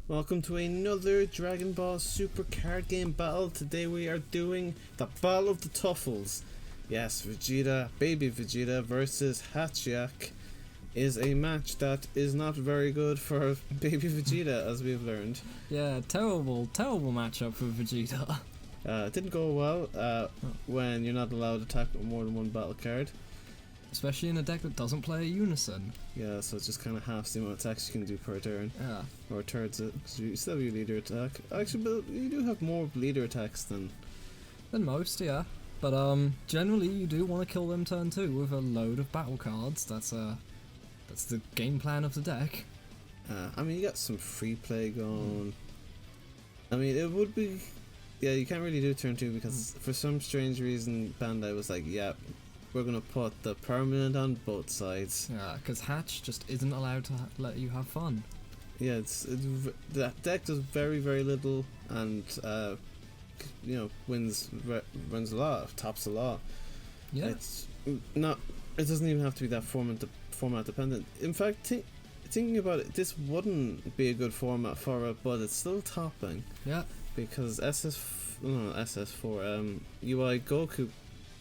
Welcome to another Dragon Ball Super card game battle. Today we are doing the Battle of the Tuffles. Yes, Vegeta, baby Vegeta versus HATCHHYACK is a match that is not very good for baby Vegeta, as we've learned. Yeah, terrible matchup for Vegeta. It didn't go well when you're not allowed to attack with more than one battle card. Especially in a deck that doesn't play a unison. Yeah, so it's just kind of half the amount of attacks you can do per turn. Yeah. Or thirds, because you still have your leader attack. Actually, but you do have more leader attacks than most, yeah. But generally you do want to kill them turn 2 with a load of battle cards. That's the game plan of the deck. I mean, you got some free play going. I mean, it would be... Yeah, you can't really do turn 2 because for some strange reason Bandai was like, yeah, we're going to put the permanent on both sides. Yeah, because Hatch just isn't allowed to let you have fun. Yeah, that deck does very, very little and, runs a lot, tops a lot. Yeah. It's not... It doesn't even have to be that format dependent. In fact, thinking about it, this wouldn't be a good format for it, but it's still topping. Yeah. Because SS4, UI Goku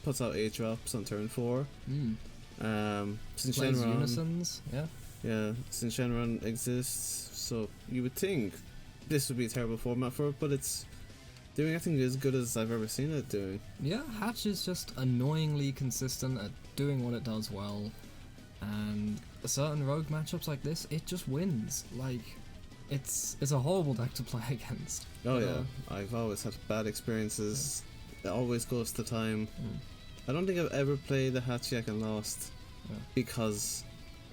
puts out 8 drops on turn 4. Since Plays Shenron, unisons, yeah. Yeah, since Shenron exists, so you would think this would be a terrible format for it, but it's doing, I think, as good as I've ever seen it doing. Yeah, Hatch is just annoyingly consistent at doing what it does well, and certain rogue matchups like this, it just wins. Like, it's a horrible deck to play against. Oh yeah, I've always had bad experiences. It always goes to time. I don't think I've ever played the HATCHHYACK and lost because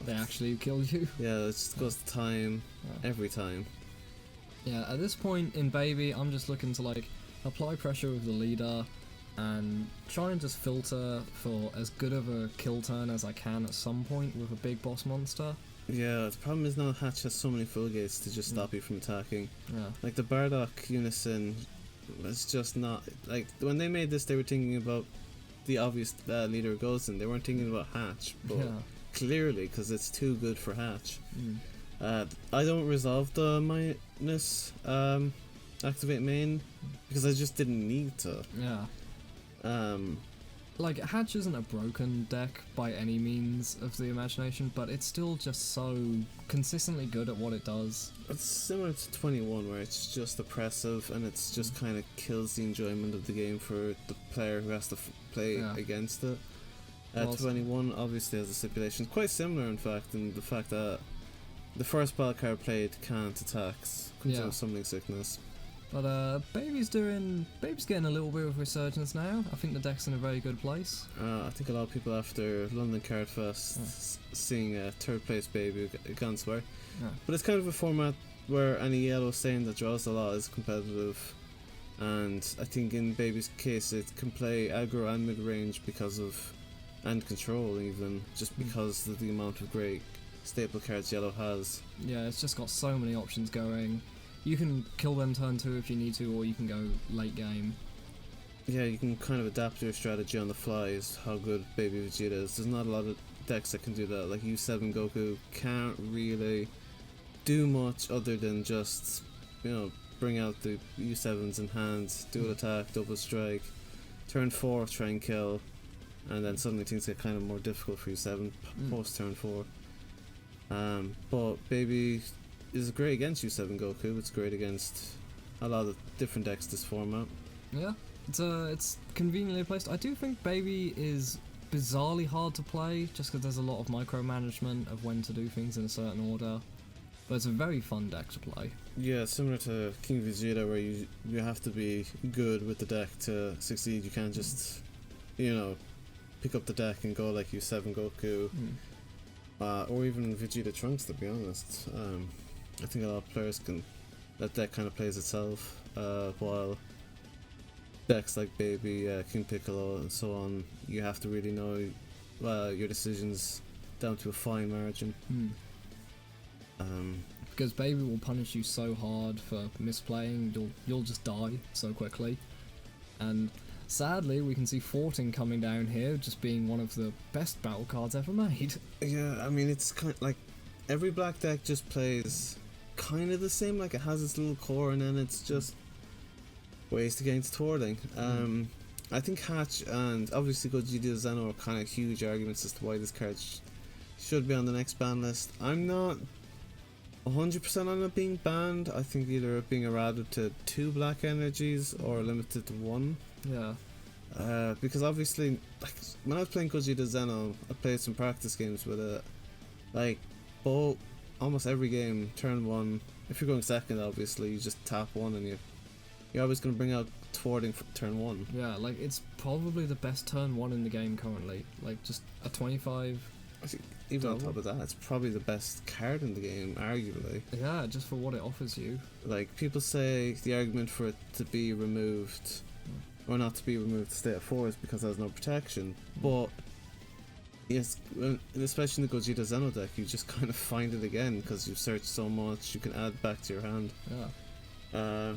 they actually killed you. Yeah, it just goes to time every time. Yeah, at this point in Baby, I'm just looking to like apply pressure with the leader and try and just filter for as good of a kill turn as I can at some point with a big boss monster. Yeah, the problem is now Hatch has so many full gates to just stop you from attacking. Yeah. Like the Bardock Unison was just not... Like, when they made this, they were thinking about the obvious leader goes in. They weren't thinking about Hatch, but clearly, because it's too good for Hatch. I don't resolve the minus activate main because I just didn't need to. Yeah. Like, Hatch isn't a broken deck by any means of the imagination, but it's still just so consistently good at what it does. It's similar to 21, where it's just oppressive and it's just kind of kills the enjoyment of the game for the player who has to play against it. 21 obviously has a stipulation, quite similar in fact, in the fact that the first battle card played can't attack, comes out of summoning sickness. But Baby's getting a little bit of resurgence now. I think the deck's in a very good place. I think a lot of people after London Card Fest seeing third place Baby gone swear. But it's kind of a format where any yellow stain that draws a lot is competitive, and I think in Baby's case it can play aggro and mid range and control even, just because of the amount of great staple cards yellow has. Yeah, it's just got so many options going. You can kill them turn 2 if you need to, or you can go late game. Yeah, you can kind of adapt your strategy on the fly, is how good Baby Vegeta is. There's not a lot of decks that can do that. Like U7 Goku can't really do much other than just, bring out the U7s in hand, do an attack, double strike, turn 4, try and kill, and then suddenly things get kind of more difficult for U7 post turn 4. But Baby is great against U7 Goku. It's great against a lot of different decks this format. Yeah, it's conveniently placed. I do think Baby is bizarrely hard to play, just because there's a lot of micromanagement of when to do things in a certain order. But it's a very fun deck to play. Yeah, similar to King Vegeta, where you have to be good with the deck to succeed. You can't just, pick up the deck and go like U7 Goku, or even Vegeta Trunks, to be honest. I think a lot of players that deck kind of plays itself, while decks like Baby, King Piccolo and so on, you have to really know your decisions down to a fine margin. Because Baby will punish you so hard for misplaying, you'll just die so quickly. And sadly, we can see Fortin coming down here, just being one of the best battle cards ever made. Yeah, I mean, it's kind of like every black deck just plays kind of the same. Like it has its little core, and then it's just ways to get into thwarting. I think Hatch and obviously Gogeta Zeno are kind of huge arguments as to why this card should be on the next ban list. I'm not 100% on it being banned. I think either it being errated to 2 black energies or limited to 1. Yeah. Because obviously, like when I was playing Gogeta Zeno, I played some practice games with it. Like, almost every game, turn 1. If you're going second, obviously you just tap 1 and you're always going to bring out thwarting for turn 1. Yeah, like it's probably the best turn 1 in the game currently. Like just a 25. Even double. on top of that, it's probably the best card in the game, arguably. Yeah, just for what it offers you. Like people say the argument for it to be removed or not to be removed to stay at 4 is because it has no protection. But yes, especially in the Gogeta Zeno deck, you just kind of find it again because you've searched so much. You can add back to your hand. Yeah.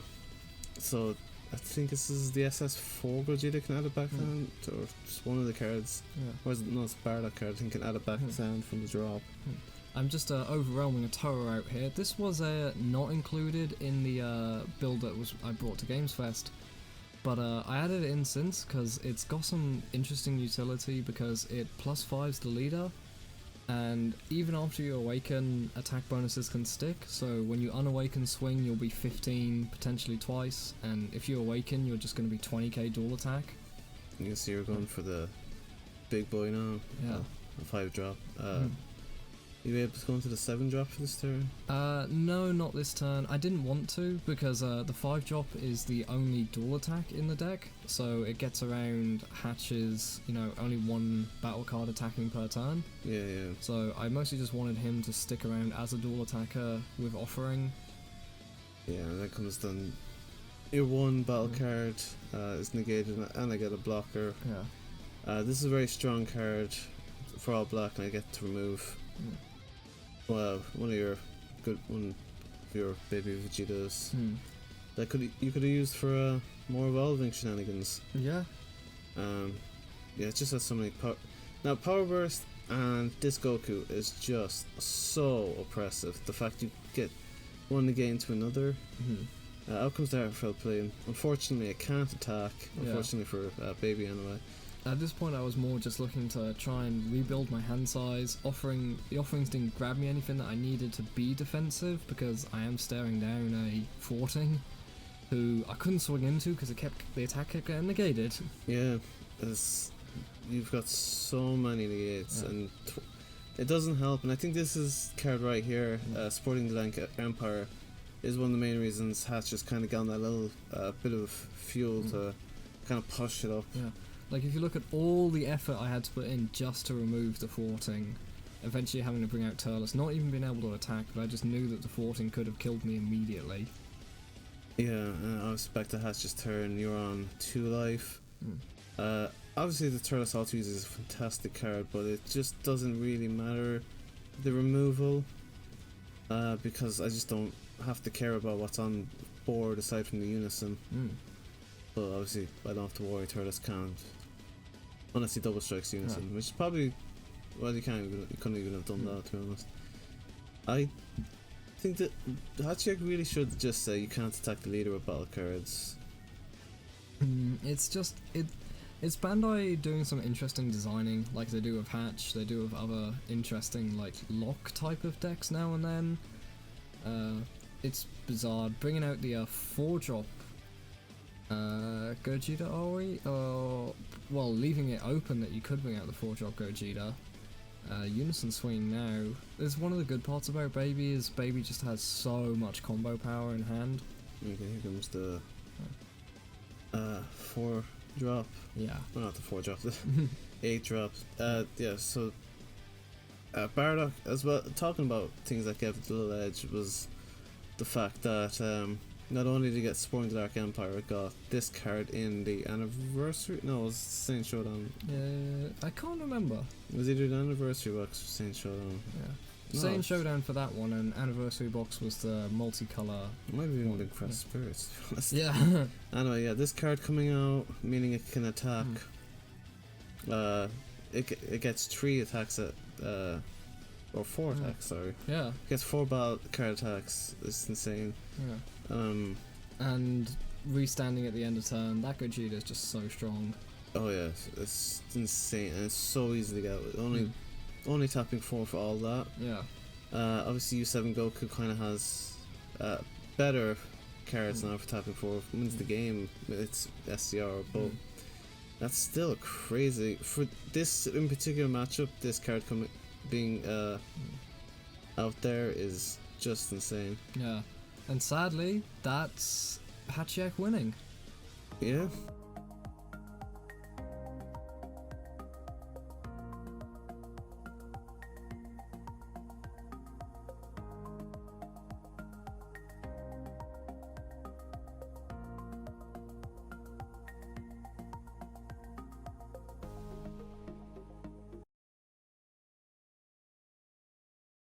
So I think this is the SS4 Gogeta can add it back to hand, or just one of the cards. Yeah. Or is it, no, it's Bardock card. I think can add it back to hand from the drop. I'm just overwhelming a Toro out here. This was not included in the build that I brought to Games Fest, but I added it in since because it's got some interesting utility because it +5s the leader, and even after you awaken, attack bonuses can stick. So when you unawaken swing, you'll be 15 potentially twice, and if you awaken, you're just going to be 20k dual attack. You can see you're going for the big boy now. Yeah. A 5 drop. You able to go into the 7 drop for this turn? No, not this turn. I didn't want to because the 5 drop is the only dual attack in the deck, so it gets around Hatch's, only 1 battle card attacking per turn. Yeah. So I mostly just wanted him to stick around as a dual attacker with offering. Yeah, and that comes down. Your 1 battle card is negated, and I get a blocker. Yeah. This is a very strong card for all black, and I get to remove. Well, one of your baby Vegetas that you could have used for more evolving shenanigans. Yeah. Yeah, it just has so many power. Now, Power Burst and this Goku is just so oppressive. The fact you get one again to another. Out comes the Heartfelt Play. Unfortunately, I can't attack. Unfortunately for baby anyway. At this point I was more just looking to try and rebuild my hand size. The offerings didn't grab me anything that I needed to be defensive because I am staring down a thwarting who I couldn't swing into because the attack kept getting negated. Yeah, you've got so many negates and it doesn't help, and I think this is card right here, Sporting the Lank Empire, is one of the main reasons Hatch has kind of gotten that little bit of fuel to kind of push it up. Yeah. Like, if you look at all the effort I had to put in just to remove the thwarting, eventually having to bring out Turles, not even being able to attack, but I just knew that the thwarting could have killed me immediately. Yeah, I was back to Hatch's turn, you're on 2 life. Obviously the Turles Auto Use is a fantastic card, but it just doesn't really matter, the removal, because I just don't have to care about what's on board aside from the Unison. But obviously I don't have to worry, Turles can't. Unless he double strikes Unison, which is probably, well, you couldn't even have done that, to be honest. I think that HATCHHYACK really should just say you can't attack the leader with battle cards. It's just, it's Bandai doing some interesting designing, like they do with Hatch, they do with other interesting, like, lock type of decks now and then. It's bizarre, bringing out the 4-drop Gogeta, are we? Well, leaving it open that you could bring out the 4-drop Gogeta. Unison Swing now. There's one of the good parts about Baby is Baby just has so much combo power in hand. Okay, here comes the 4-drop. Yeah. Well, not the 4-drop, the 8-drop. Yeah, so Bardock, as well, talking about things that gave it a little edge was the fact that not only did it get Sporting the Dark Empire, it got this card in the anniversary. No, it was Saint Showdown. I can't remember. It was either the anniversary box or Saint Showdown. Yeah. No, Saint Showdown for that one, and anniversary box was the multicolour. It might be even been Crest Spirits, to be honest. Yeah. Anyway, yeah, this card coming out, meaning it can attack. It gets 3 attacks at or 4 attacks, sorry. Yeah. Gets 4 card attacks. It's insane. Yeah. And restanding at the end of turn, that Gogeta is just so strong. Oh yeah, it's insane, and it's so easy to get with only tapping 4 for all that. Yeah. Obviously U7 Goku kind of has better cards now for tapping 4. Wins the game. It's SCR, but that's still crazy for this in particular matchup. This card being out there is just insane. Yeah, and sadly, that's HATCHHYACK winning. Yeah,